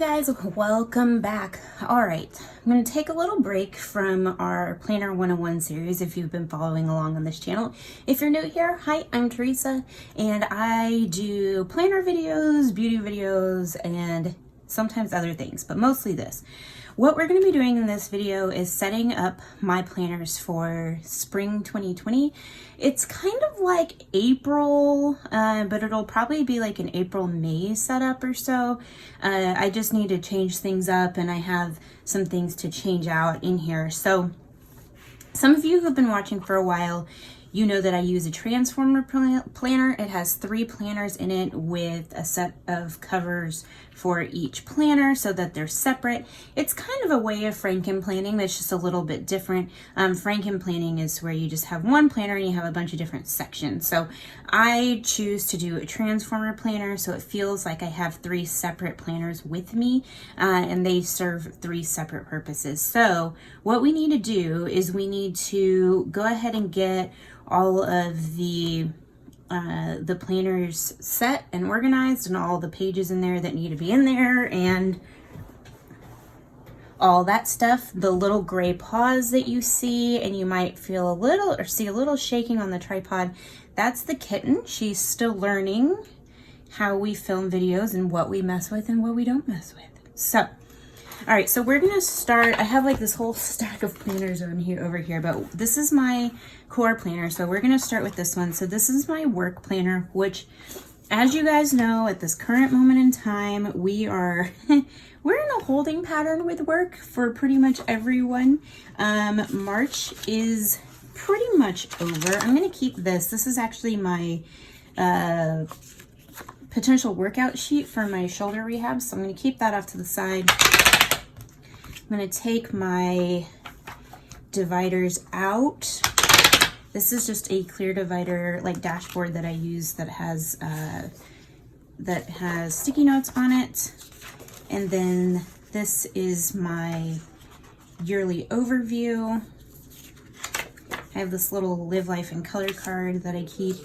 guys, welcome back. All right, I'm going to take a little break from our Planner 101 series if you've been following along on this channel. If you're new here, hi, I'm Teresa, and I do planner videos, beauty videos, and sometimes other things, but mostly this. What we're going to be doing in this video is setting up my planners for spring 2020. It's kind of like April, but it'll probably be like an April-May setup or so. I just need to change things up, and I have some things to change out in here. So some of you who have been watching for a while, you know that I use a transformer planner. It has 3 planners in it with a set of covers for each planner so that they're separate. It's kind of a way of Franken planning that's just a little bit different. Franken planning is where you just have one planner and you have a bunch of different sections. So I choose to do a transformer planner so it feels like I have 3 separate planners with me, and they serve 3 separate purposes. So what we need to do is we need to go ahead and get all of the planners set and organized, and all the pages in there that need to be in there, and all that stuff. The little gray paws that you see, and you might feel a little or see a little shaking on the tripod, that's the kitten. She's still learning how we film videos and what we mess with and what we don't mess with. So all right, so we're gonna start. I have like this whole stack of planners over here, but this is my core planner. So we're gonna start with this one. So this is my work planner, which, as you guys know, at this current moment in time, we are we're in a holding pattern with work for pretty much everyone. March is pretty much over. I'm gonna keep this. This is actually my potential workout sheet for my shoulder rehab, so I'm gonna keep that off to the side. I'm going to take my dividers out. This is just a clear divider, like dashboard that I use that has sticky notes on it. And then this is my yearly overview. I have this little Live Life in Color card that I keep.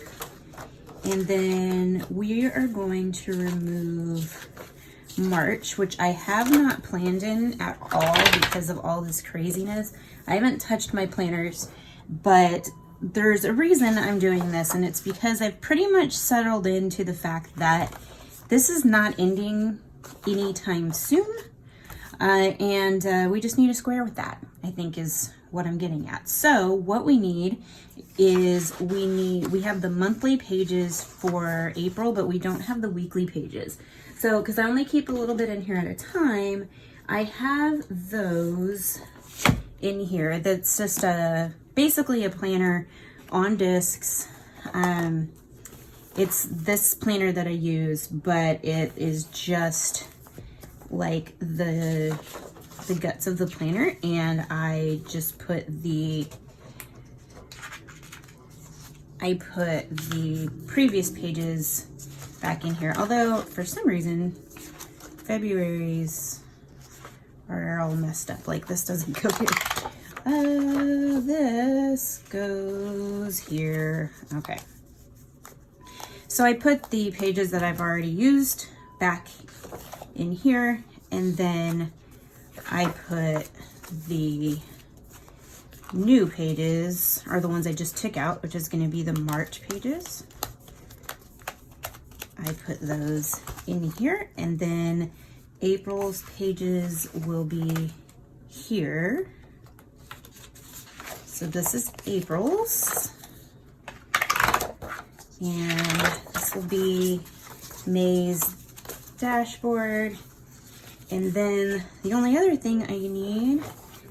And then we are going to remove March, which I have not planned in at all because of all this craziness. I haven't touched my planners, but there's a reason I'm doing this, and it's because I've pretty much settled into the fact that this is not ending anytime soon, and we just need a square with that, I think is what I'm getting at. So what we need is we have the monthly pages for April, but we don't have the weekly pages. So, because I only keep a little bit in here at a time, I have those in here. That's just basically a planner on discs. It's this planner that I use, but it is just like the guts of the planner, and I just put the previous pages back in here. Although for some reason February's are all messed up. Like this doesn't go here. This goes here. Okay. So I put the pages that I've already used back in here, and then I put the new pages, are the ones I just took out, which is going to be the March pages. I put those in here, and then April's pages will be here. So this is April's, and this will be May's dashboard. And then the only other thing I need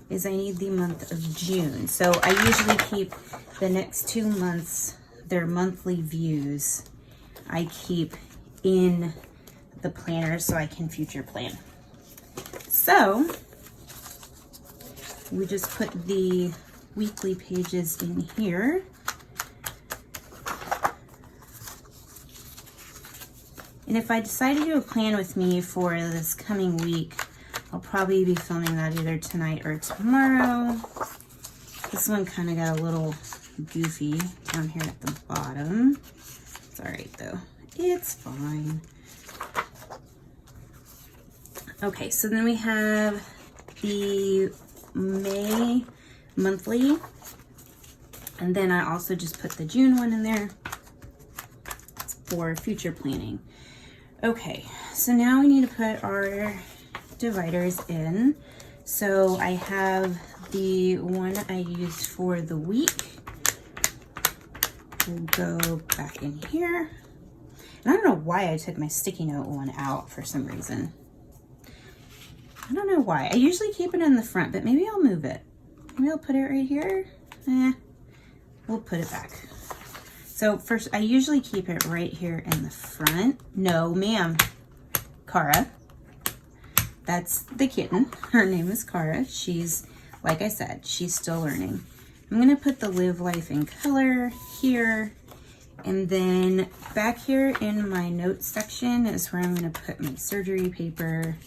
is I need the month of June. So I usually keep the next 2 months, their monthly views, I keep in the planner so I can future plan. So we just put the weekly pages in here. And if I decide to do a plan with me for this coming week, I'll probably be filming that either tonight or tomorrow. This one kind of got a little goofy down here at the bottom. It's all right though. It's fine. Okay, so then we have the May monthly, and then I also just put the June one in there for future planning. Okay, so now we need to put our dividers in. So I have the one I used for the week. We'll go back in here. And I don't know why I took my sticky note one out for some reason. I don't know why. I usually keep it in the front, but maybe I'll move it. Maybe I'll put it right here. We'll put it back. So first, I usually keep it right here in the front. No, ma'am. Cara. That's the kitten. Her name is Cara. She's, like I said, she's still learning. I'm gonna put the Live Life in Color here. And then back here in my notes section is where I'm gonna put my surgery paper.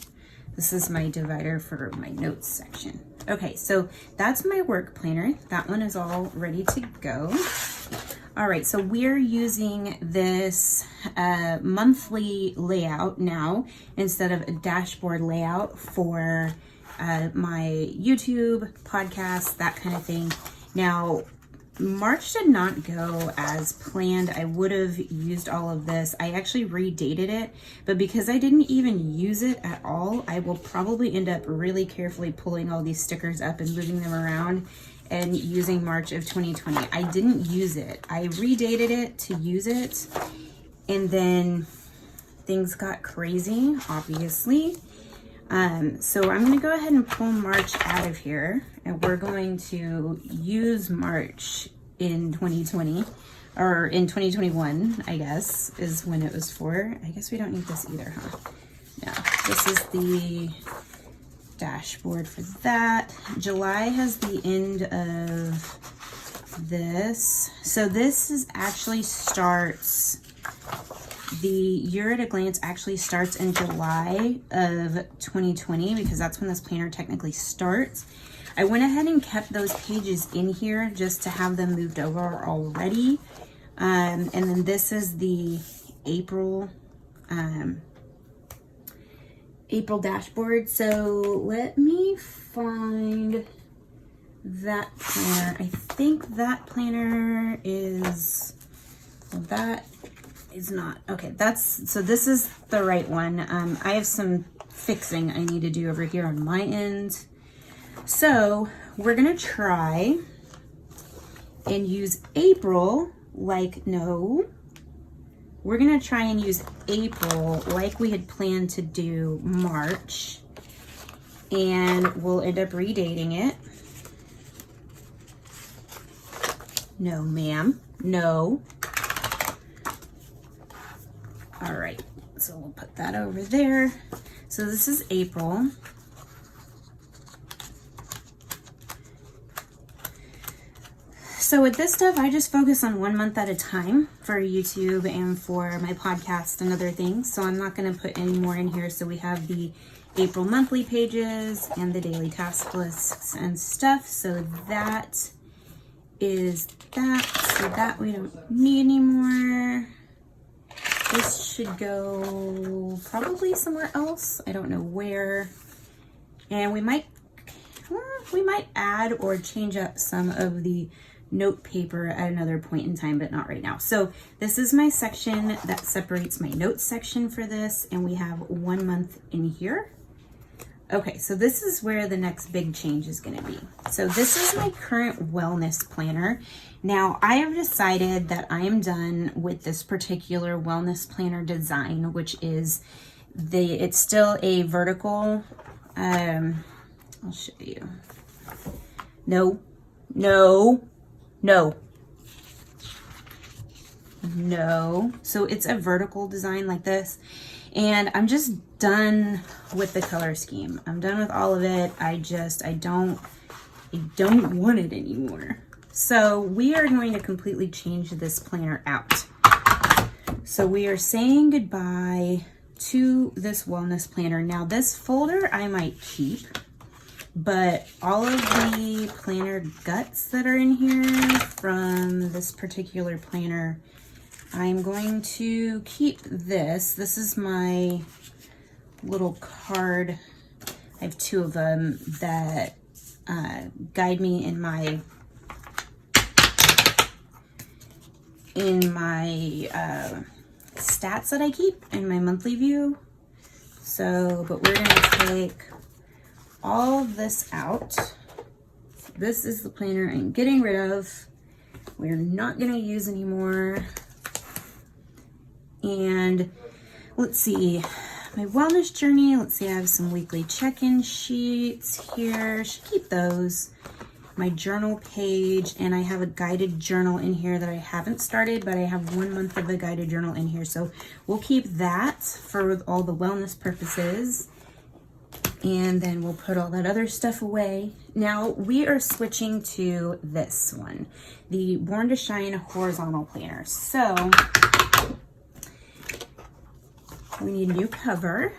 This is my divider for my notes section. Okay, so that's my work planner. That one is all ready to go. All right, so we're using this monthly layout now instead of a dashboard layout for my YouTube, podcast, that kind of thing. Now, March did not go as planned. I would have used all of this. I actually redated it, but because I didn't even use it at all, I will probably end up really carefully pulling all these stickers up and moving them around and using March of 2020. I didn't use it. I redated it to use it, and then things got crazy, obviously. So I'm gonna go ahead and pull March out of here, and we're going to use March in 2020, or in 2021, I guess, is when it was for. I guess we don't need this either, huh? No, this is the dashboard for that. July has the end of this. So this is actually starts, the Year at a Glance actually starts in July of 2020 because that's when this planner technically starts. I went ahead and kept those pages in here just to have them moved over already. And then this is the April dashboard. So let me find that planner. I think that planner is, well, that is not. Okay, so this is the right one. I have some fixing I need to do over here on my end. So we're gonna try and use April we're gonna try and use April like we had planned to do March, and we'll end up redating it. No, ma'am, no. All right, so we'll put that over there. So this is April. So with this stuff, I just focus on 1 month at a time for YouTube and for my podcast and other things. So I'm not going to put any more in here. So we have the April monthly pages and the daily task lists and stuff. So that is that. So that we don't need anymore. This should go probably somewhere else. I don't know where. And we might add or change up some of the note paper at another point in time, but not right now. So this is my section that separates my notes section for this, and we have 1 month in here. Okay, so this is where the next big change is going to be. So this is my current wellness planner. Now I have decided that I am done with this particular wellness planner design, which is it's still a vertical. I'll show you. No. So it's a vertical design like this, and I'm just done with the color scheme. I'm done with all of it. I don't want it anymore. So we are going to completely change this planner out. So we are saying goodbye to this wellness planner. Now this folder I might keep, but all of the planner guts that are in here from this particular planner, I'm going to keep this. This is my little card I have two of them that guide me in my stats that I keep in my monthly view. So, but we're gonna take all of this out. This is the planner I'm getting rid of. We're not gonna use anymore. And let's see, my wellness journey. Let's see, I have some weekly check-in sheets here. Should keep those. My journal page, and I have a guided journal in here that I haven't started, but I have 1 month of the guided journal in here. So we'll keep that for all the wellness purposes. And then we'll put all that other stuff away. Now we are switching to this one, the Born to Shine horizontal planner. So we need a new cover.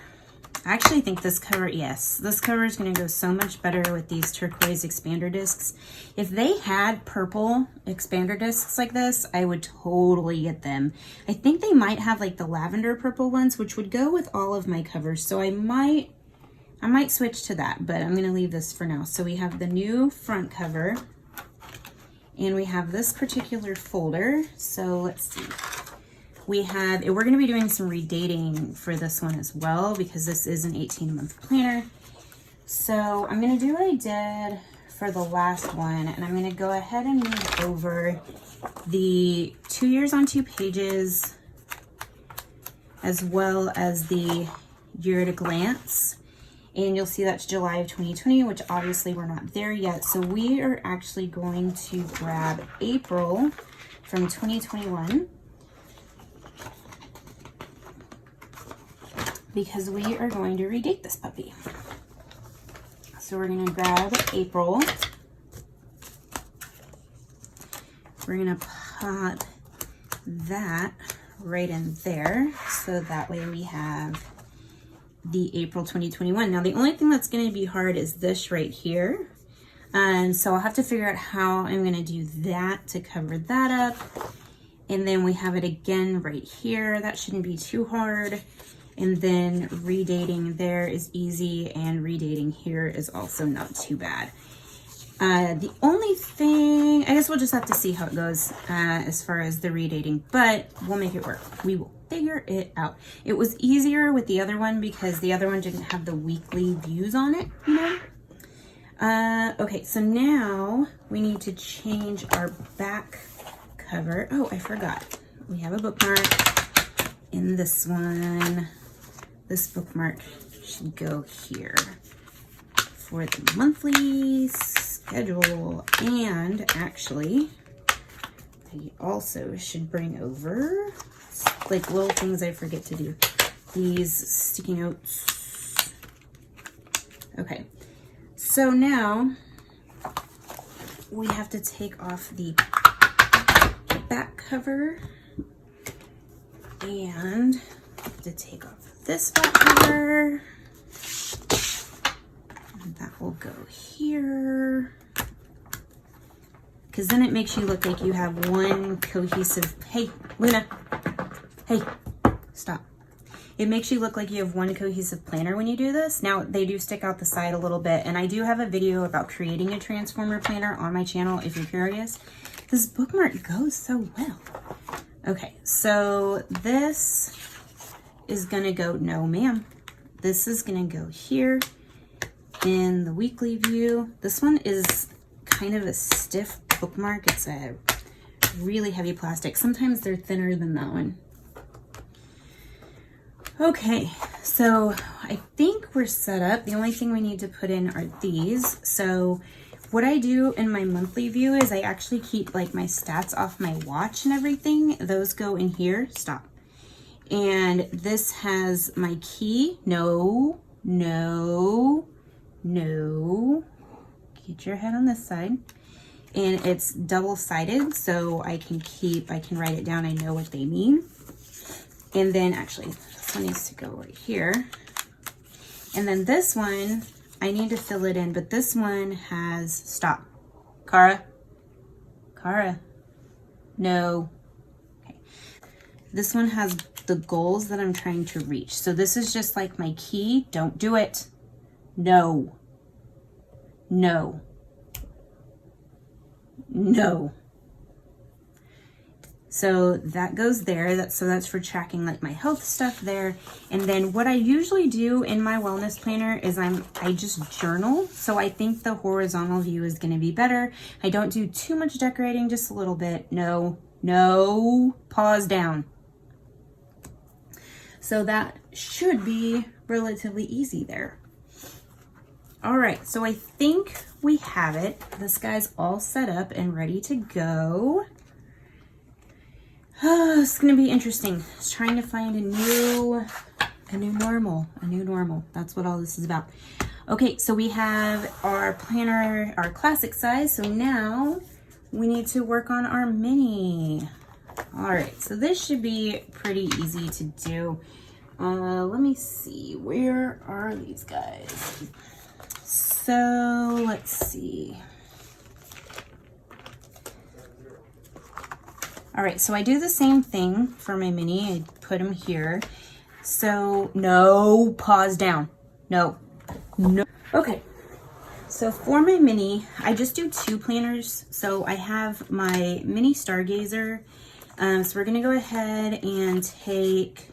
I actually think this cover, yes, this cover is going to go so much better with these turquoise expander discs. If they had purple expander discs like this, I would totally get them. I think they might have like the lavender purple ones, which would go with all of my covers. So I might switch to that, but I'm going to leave this for now. So we have the new front cover, and we have this particular folder. So let's see. We're going to be doing some redating for this one as well, because this is an 18-month planner. So I'm going to do what I did for the last one, and I'm going to go ahead and move over the 2 years on 2 pages, as well as the year at a glance. And you'll see that's July of 2020, which obviously we're not there yet. So we are actually going to grab April from 2021. Because we are going to redate this puppy. So we're going to grab April. We're going to pop that right in there. So that way we have the April 2021. Now the only thing that's going to be hard is this right here. And so I'll have to figure out how I'm going to do that to cover that up. And then we have it again right here. That shouldn't be too hard. And then redating there is easy, and redating here is also not too bad. The only thing, I guess we'll just have to see how it goes as far as the redating, but we'll make it work. We will figure it out. It was easier with the other one because the other one didn't have the weekly views on it, you know? Okay, so now we need to change our back cover. Oh, I forgot. We have a bookmark in this one. This bookmark should go here for the monthly schedule. And actually, I also should bring over, like, little things I forget to do. These sticky notes. Okay, so now we have to take off the back cover, and to take off this back cover, and that will go here, because then it makes you look like you have one cohesive, hey Luna, hey, stop. It makes you look like you have one cohesive planner when you do this. Now they do stick out the side a little bit, and I do have a video about creating a transformer planner on my channel if you're curious. This bookmark goes so well. Okay, so this is gonna go, no ma'am, this is gonna go here in the weekly view. This one is kind of a stiff bookmark. It's a really heavy plastic. Sometimes they're thinner than that one. Okay, so I think we're set up. The only thing we need to put in are these. So what I do in my monthly view is I actually keep like my stats off my watch and everything. Those go in here. Stop. And this has my key. No. Get your head on this side. And it's double-sided, so I can write it down. I know what they mean. And then actually, this one needs to go right here. And then this one, I need to fill it in, but this one has, stop. Cara, no. Okay. This one has the goals that I'm trying to reach. So this is just like my key. Don't do it. No. No. No. So that goes there. That's for tracking like my health stuff there. And then what I usually do in my wellness planner is I just journal. So I think the horizontal view is going to be better. I don't do too much decorating, just a little bit. No, pause down. So that should be relatively easy there. All right, so I think we have it. This guy's all set up and ready to go. Oh, it's gonna be interesting. It's trying to find a new normal. That's what all this is about. Okay, so we have our planner, our classic size. So now we need to work on our mini. All right, so this should be pretty easy to do. Let me see, where are these guys? So let's see. All right, so I do the same thing for my mini. I put them here. So no, pause down. No. Okay, so for my mini, I just do 2 planners. So I have my mini Stargazer. So we're gonna go ahead and take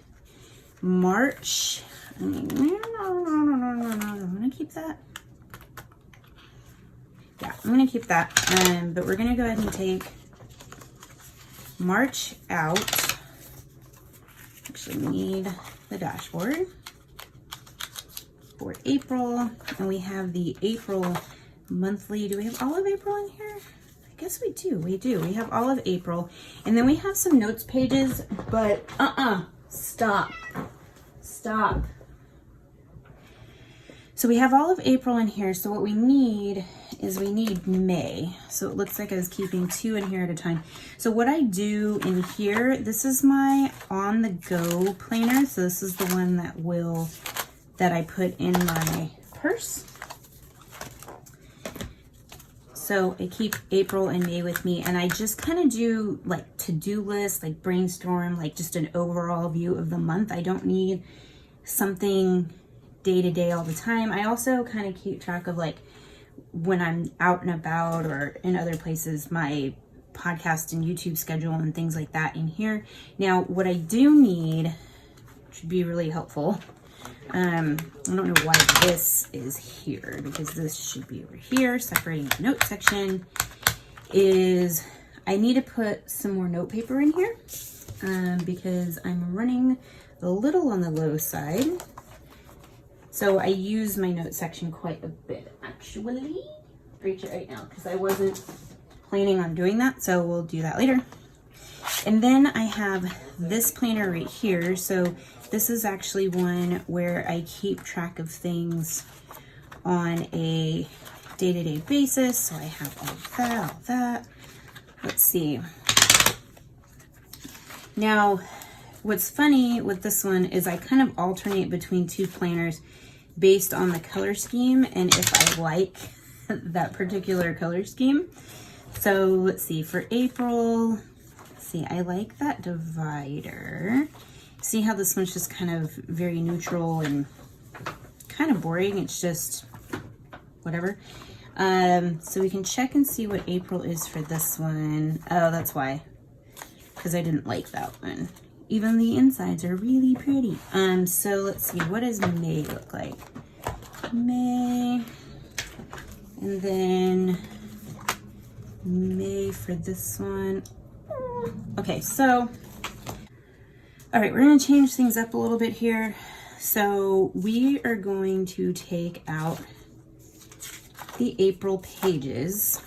March. I'm gonna keep that. Yeah, I'm gonna keep that. But we're gonna go ahead and take March out. Actually, we need the dashboard for April, and we have the April monthly. Do we have all of April in here? I guess we do. We have all of April, and then we have some notes pages, but stop. So we have all of April in here. So what we need is we need May. So it looks like I was keeping 2 in here at a time. So what I do in here, this is my on the go planner. So this is the one that I put in my purse. So I keep April and May with me, and I just kind of do like to-do lists, like brainstorm, like just an overall view of the month. I don't need something day to day all the time. I also kind of keep track of like when I'm out and about or in other places, my podcast and YouTube schedule and things like that in here. Now, what I do need, which would be really helpful, I don't know why this is here, because this should be over here, separating the note section, is I need to put some more note paper in here because I'm running a little on the low side. So I use my note section quite a bit, actually. Reach it right now because I wasn't planning on doing that, so we'll do that later. And then I have this planner right here. So this is actually one where I keep track of things on a day-to-day basis. So I have all that. Let's see. Now, what's funny with this one is I kind of alternate between 2 planners based on the color scheme and if I like that particular color scheme. So let's see, for April, let's see, I like that divider. See how this one's just kind of very neutral and kind of boring. It's just whatever. So we can check and see what April is for this one. Oh, that's why, because I didn't like that one. Even the insides are really pretty. So let's see, what does May look like? May, and then May for this one. Okay, so, all right, we're gonna change things up a little bit here. So we are going to take out the April pages,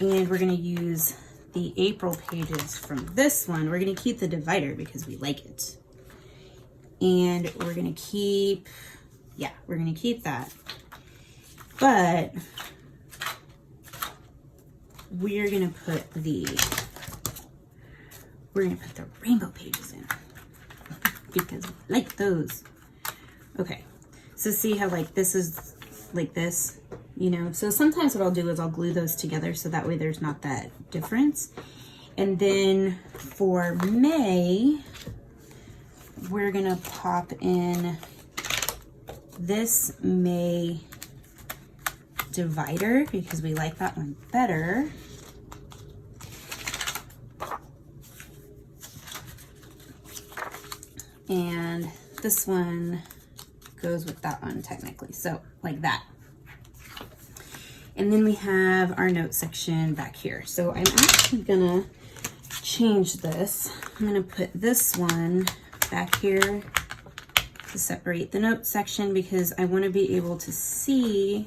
and we're gonna use the April pages from this one. We're going to keep the divider because we like it. And we're going to keep, we're going to keep that. But we're going to put the rainbow pages in because we like those. Okay. So see how like this is like this, you know? So sometimes what I'll do is I'll glue those together so that way there's not that difference. And then for May, we're gonna pop in this May divider because we like that one better. And this one goes with that one technically, so like that. And then we have our note section back here. So I'm actually gonna change this. I'm gonna put this one back here to separate the note section because I want to be able to see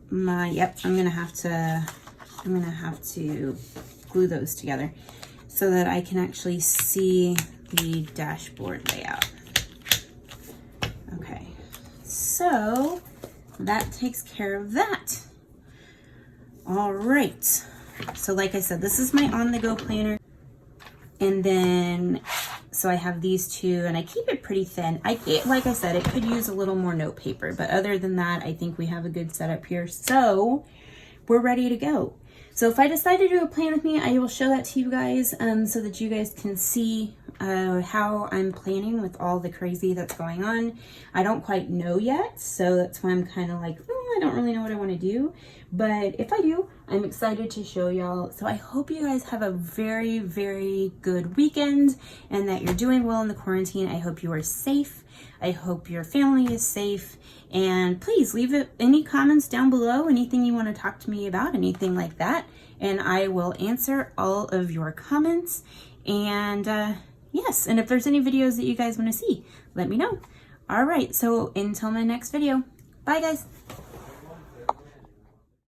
my, yep, I'm gonna have to glue those together so that I can actually see the dashboard layout. Okay, so that takes care of that. All right, so like I said, this is my on-the-go planner. And then, so I have these two and I keep it pretty thin. Like I said, it could use a little more note paper, but other than that, I think we have a good setup here. So we're ready to go. So if I decide to do a plan with me, I will show that to you guys so that you guys can see how I'm planning with all the crazy that's going on. I don't quite know yet, so that's why I'm kind of like, I don't really know what I want to do. But if I do, I'm excited to show y'all. So I hope you guys have a very, very good weekend and that you're doing well in the quarantine. I hope you are safe. I hope your family is safe. And please leave any comments down below, anything you want to talk to me about, anything like that. And I will answer all of your comments. And yes, and if there's any videos that you guys want to see, let me know. All right, so until my next video, bye guys.